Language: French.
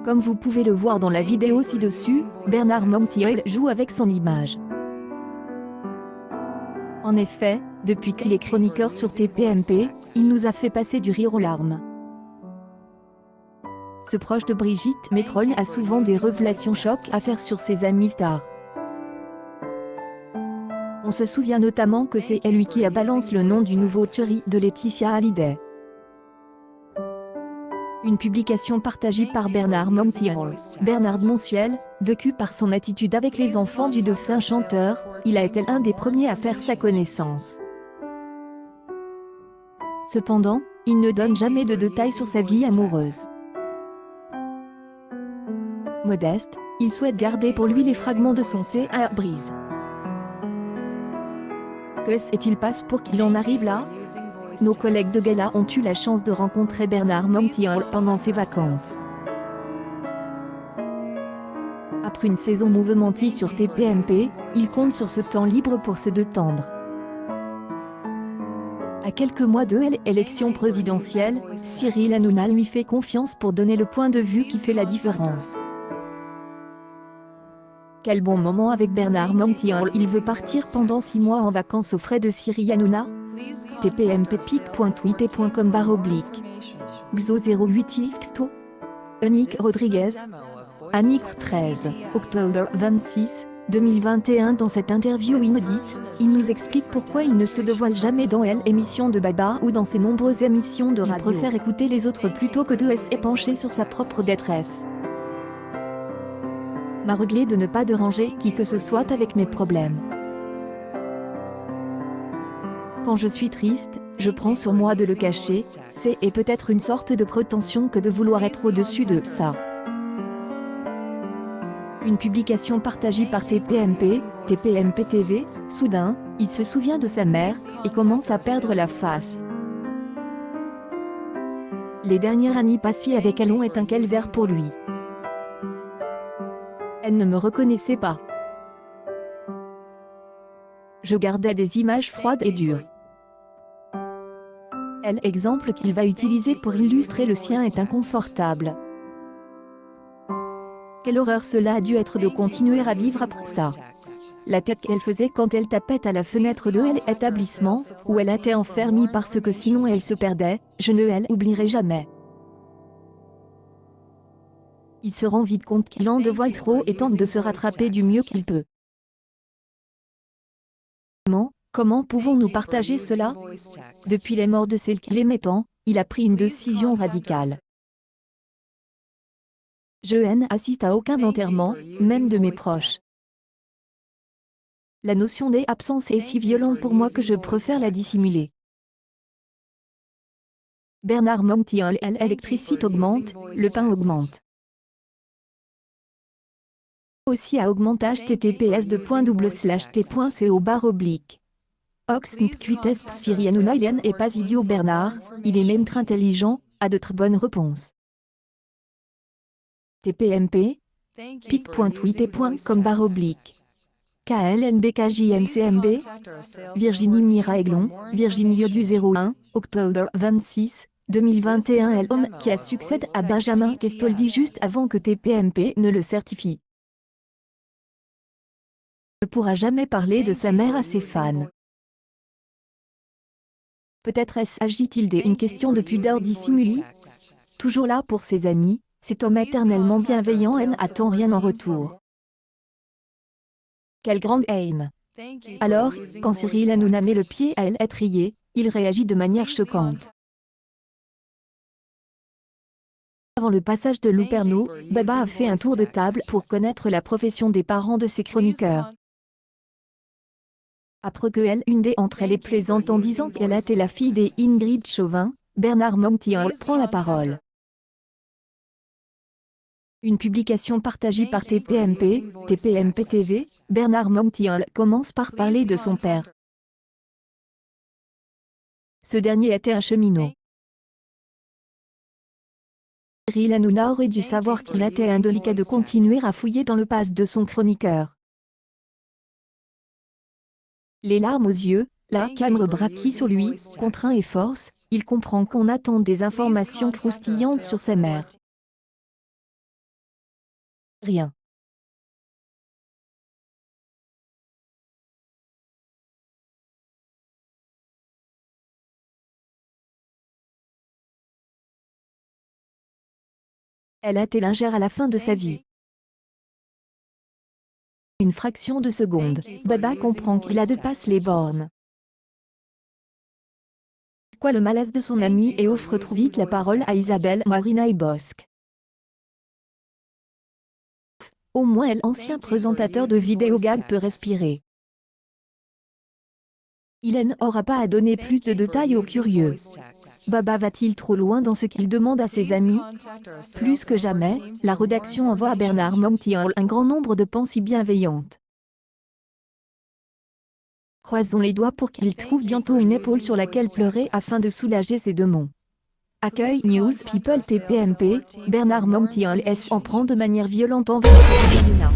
Comme vous pouvez le voir dans la vidéo ci-dessus, Bernard Montiel joue avec son image. En effet, depuis qu'il est chroniqueur sur TPMP, il nous a fait passer du rire aux larmes. Ce proche de Brigitte Macron a souvent des révélations choc à faire sur ses amis stars. On se souvient notamment que c'est lui qui a balancé le nom du nouveau chéri de Laetitia Hallyday. Une publication partagée par Bernard Montiel. Bernard Montiel, docu par son attitude avec les enfants du défunt chanteur, il a été un des premiers à faire sa connaissance. Cependant, il ne donne jamais de détails sur sa vie amoureuse. Modeste, il souhaite garder pour lui les fragments de son CR brise. Que s'est-il passé pour qu'il en arrive là? Nos collègues de gala ont eu la chance de rencontrer Bernard Montiel pendant ses vacances. Après une saison mouvementée sur TPMP, il compte sur ce temps libre pour se détendre. À quelques mois de l'élection présidentielle, Cyril Hanouna lui fait confiance pour donner le point de vue qui fait la différence. Quel bon moment avec Bernard Montiel. Il veut partir pendant 6 mois en vacances aux frais de Cyril Hanouna. tpmppic.twitter.com /. Xo08xto. Unique Rodriguez. Annick 13, octobre 26, 2021. Dans cette interview inédite, il nous explique pourquoi il ne se dévoile jamais dans l'émission de Baba ou dans ses nombreuses émissions de radio. Il préfère écouter les autres plutôt que de se pencher sur sa propre détresse. M'a réglé de ne pas déranger qui que ce soit avec mes problèmes. Quand je suis triste, je prends sur moi de le cacher, c'est peut-être une sorte de prétention que de vouloir être au-dessus de ça. Une publication partagée par TPMP TV, soudain, il se souvient de sa mère, et commence à perdre la face. Les dernières années passées avec elle ont été un calvaire pour lui. Elle ne me reconnaissait pas. Je gardais des images froides et dures. L'exemple qu'il va utiliser pour illustrer le sien est inconfortable. Quelle horreur cela a dû être de continuer à vivre après ça. La tête qu'elle faisait quand elle tapait à la fenêtre de l'établissement, où elle était enfermée parce que sinon elle se perdait, je ne l'oublierai jamais. Il se rend vite compte qu'il en dévoile trop et tente de se rattraper du mieux qu'il peut. Comment pouvons-nous partager cela? Depuis les morts de celles qu'il aimait tant, il a pris une décision radicale. Je n'assiste à aucun enterrement, même de mes proches. La notion d'absence est si violente pour moi que je préfère la dissimuler. Bernard Montiel. L'électricité augmente, le pain augmente. Aussi à augmentage https://t.co/. Oxnpquitesp Cyril Hanouna est pas idiot Bernard, il est même très intelligent, a de très bonnes réponses. TPMP pic.twitter.com /. KLNBKJMCMB Virginie Mira Aiglon, Virginie du 01, octobre 26, 2021. L'homme qui a succédé à Benjamin Castaldi juste avant que TPMP ne le certifie. Ne pourra jamais parler de sa mère à ses fans. Peut-être s'agit-il d'une question de pudeur dissimulée? Toujours là pour ses amis, cet homme éternellement bienveillant n'attend rien en retour. Quelle grande aim! Alors, quand Cyril Hanouna met le pied à l'étrier, il réagit de manière choquante. Avant le passage de Luperno, Baba a fait un tour de table pour connaître la profession des parents de ses chroniqueurs. Après que une des entre elles plaisante en disant qu'elle était la fille des Ingrid Chauvin, Bernard Montiel prend la parole. Une publication partagée par TPMP TV, Bernard Montiel commence par parler de son père. Ce dernier était un cheminot. Cyril Hanouna aurait dû savoir qu'il était indélicat de continuer à fouiller dans le passé de son chroniqueur. Les larmes aux yeux, la caméra braquée sur lui, contraint et force, il comprend qu'on attend des informations croustillantes sur sa mère. Rien. Elle a été lingère à la fin de sa vie. Une fraction de seconde, Baba comprend qu'il a dépassé les bornes. Quoi le malaise de son ami et offre trop vite la parole à Isabelle Marina et Bosque. Au moins elle, ancien présentateur de vidéo gag, peut respirer. Il n'aura pas à donner plus de détails aux curieux. Baba va-t-il trop loin dans ce qu'il demande à ses amis? Plus que jamais, la rédaction envoie à Bernard Montiel un grand nombre de pensées bienveillantes. Croisons les doigts pour qu'il trouve bientôt une épaule sur laquelle pleurer afin de soulager ses démons. Accueil News People TPMP, Bernard Montiel en prend de manière violente envers Cyril Hanouna.